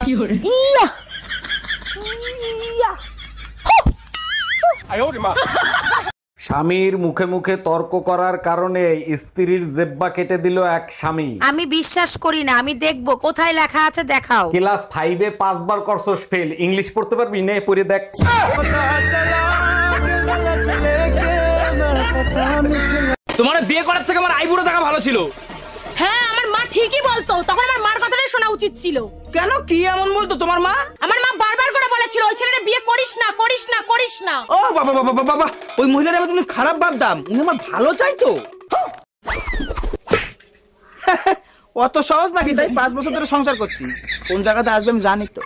ইয়া ইয়া স্বামীর মুখে মুখে তর্ক করার কারণে স্ত্রীর জেব্বা কেটে দিল এক স্বামী। আমি বিশ্বাস করি না, আমি দেখবো কোথায় লেখা আছে, দেখাও। ক্লাস 5-এ 5 বার করছস ফেল, ইংলিশ পড়তে পারবি নে? পড়ে দেখ। তোমার বিয়ে করার থেকে আমার আইবুড়ো থাকা ভালো ছিল। হ্যাঁ, আমার মা ঠিকই বলতো, তখন আমার মার কথাটাই শোনা উচিত ছিল। কেন, কি এমন বলতো তোমার মা? আমার মা বারবার করে বলেছিল ওই ছেলেটা বিয়ে করিস না করিস না করিস না। ও বাবা বাবা বাবা বাবা, ওই মহিলার আমি তুমি খারাপ ভাবতাম, উনি আমার ভালো চাইতো। অত সহজ নাকি? তাই 5 বছর ধরে সংসার করছি, কোন জায়গাতে আসবে আমি জানি তো।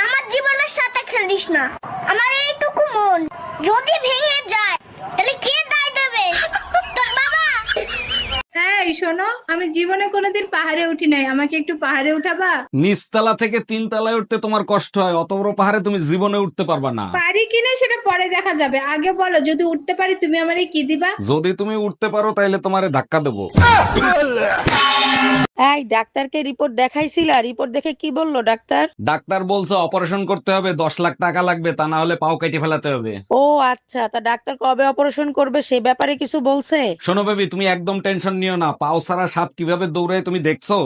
আমার জীবনের সাথে খেলিস না, আমার এইটুকু মন যদি ভেঙে যায় তাহলে কে দায় দেবে? তোর বাবা। এই শোনো, আমি জীবনে কোনোদিন পাহাড়ে উঠি নাই, আমাকে একটু পাহাড়ে উঠাবা? নিচতলা থেকে 3 তলায় উঠতে তোমার কষ্ট হয়, অত বড় পাহাড়ে তুমি জীবনে উঠতে পারবা না। পারি কিনা সেটা পরে দেখা যাবে, আগে বলো যদি উঠতে পারি তুমি আমারে কি দিবা? যদি তুমি উঠতে পারো তাহলে তোমারে ধাক্কা দেবো। এই ডাক্তারকে রিপোর্ট দেখাইছিলা? রিপোর্ট দেখে কি বললো ডাক্তার? ডাক্তার বলছে অপারেশন করতে হবে, 10 লাখ টাকা লাগবে, তা না হলে পাও কেটে ফেলাতে হবে। ও আচ্ছা, তা ডাক্তার কবে অপারেশন করবে সে ব্যাপারে কিছু বলছে? শোনো বেবি, তুমি একদম টেনশন নিও না, পাও ছাড়া সাপ কিভাবে দৌড়ায় তুমি দেখছো?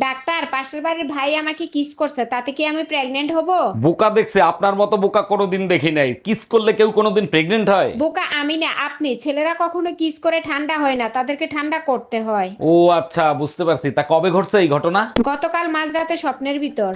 ডাক্তার, পাশের বাড়ির ভাই আমাকে কিস করছে, তাতে কি আমি প্রেগনেন্ট হব? বোকা দেখছে, আপনার মতো বোকা কোনোদিন দেখি নাই। কিস করলে কেউ কোনোদিন প্রেগনেন্ট হয়? বোকা আমি না আপনি। ছেলেরা কখনো কিস করে ঠান্ডা হয় না, তাদেরকে ঠান্ডা করতে হয়। ও আচ্ছা, বুঝতে পারছি। তা কবে ঘটছে এই ঘটনা? গতকাল মাঝরাতে স্বপ্নের ভিতর।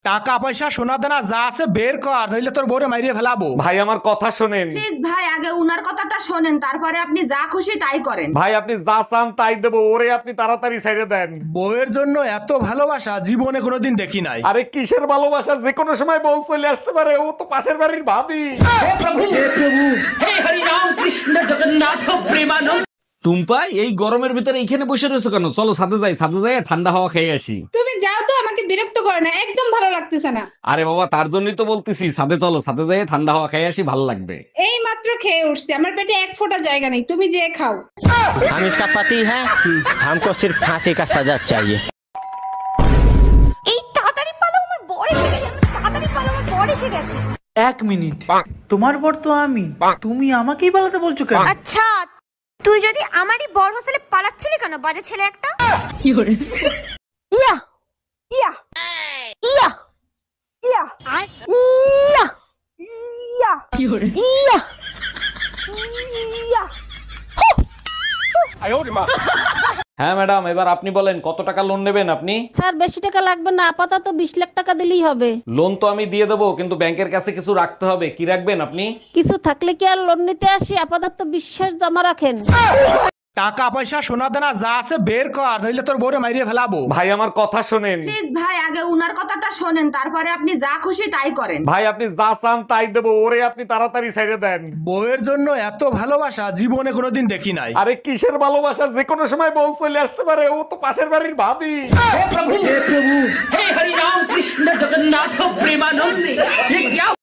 টাকা পয়সা সোনা দানা যা আছে বের কর, নইলে তোর বউরে মাইরিয়ে ফেলাবো। ভাই আমার কথা শোনেন। প্লিজ ভাই, আগে উনার কথাটা শোনেন, তারপরে আপনি যা খুশি তাই করেন। ভাই আপনি যা চান তাই দেবো, ওরে আপনি তাড়াতাড়ি ছেড়ে দেন। বউয়ের জন্য এত ভালোবাসা জীবনে কোনোদিন দেখি নাই। আরে কিসের ভালোবাসা, যে কোনো সময় বউ চলে আসতে পারে, ও তো পাশের বাড়ির ভাবি। টুম্পা, এই গরমের ভিতরে এইখানে বসে রয়েছে কেন? চলো ছাদে যাই, ছাদে যাই ঠান্ডা হাওয়া খেয়ে আসি। তুমি যাও তো, আমাকে বিরক্ত করো না, একদম ভালো লাগতেছে না। আরে বাবা, তার জন্যই তো বলতেছি ছাদে চলো, ছাদে যাই ঠান্ডা হাওয়া খেয়ে আসি, ভালো লাগবে। এই মাত্র খেয়ে উঠছি, আমার পেটে এক ফোঁটা জায়গা নেই, তুমি যে খাও। हम इसका पति है, हमको सिर्फ फांसी का सजा चाहिए। এই তাড়াতাড়ি পালো, আমার বর এসে গেছে, তাড়াতাড়ি পালো, আমার বর এসে গেছে। 1 মিনিট, তোমার বর তো আমি, তুমি আমাকেই পালাতে বলছো কেন? আচ্ছা, তুই যদি আমারই বর হোস্টেলে পালাচ্ছিলি কেন, বাজে ছেলে একটা? ইয়া ইয়া ইয়া ইয়া ইয়া ইয়া ইয়া। হ্যাঁ ম্যাডাম, এবার আপনি বলেন কত টাকা লোন নেবেন আপনি? স্যার বেশি টাকা লাগবে না, আপাতত 20 লাখ টাকা দিলেই হবে। লোন তো আমি দিয়ে দেবো, কিন্তু ব্যাংকের কাছে কিছু রাখতে হবে। কি রাখবেন আপনি? কিছু থাকলে কি আর লোন নিতে আসি? আপাতত বিশ্বাস জমা রাখেন। টাকা পয়সা সোনা দানা যা আছে বের কর, নইলে তোর বউরে মাইরিয়ে ফেলাবো। ভাই আমার কথা শোনেন। প্লিজ ভাই, আগে উনার কথাটা শোনেন, তারপরে আপনি যা খুশি তাই করেন। ভাই আপনি যা চান তাই দেবো, ওরে আপনি তাড়াতাড়ি ছেড়ে দেন। বউয়ের জন্য এত ভালোবাসা জীবনে কোনোদিন দেখি নাই। আরে কিসের ভালোবাসা, যে কোনো সময় বউ চলে আসতে পারে, ও তো পাশের বাড়ির ভাবি। হে হরি রাম কৃষ্ণ জগন্নাথ প্রেমানন্দে।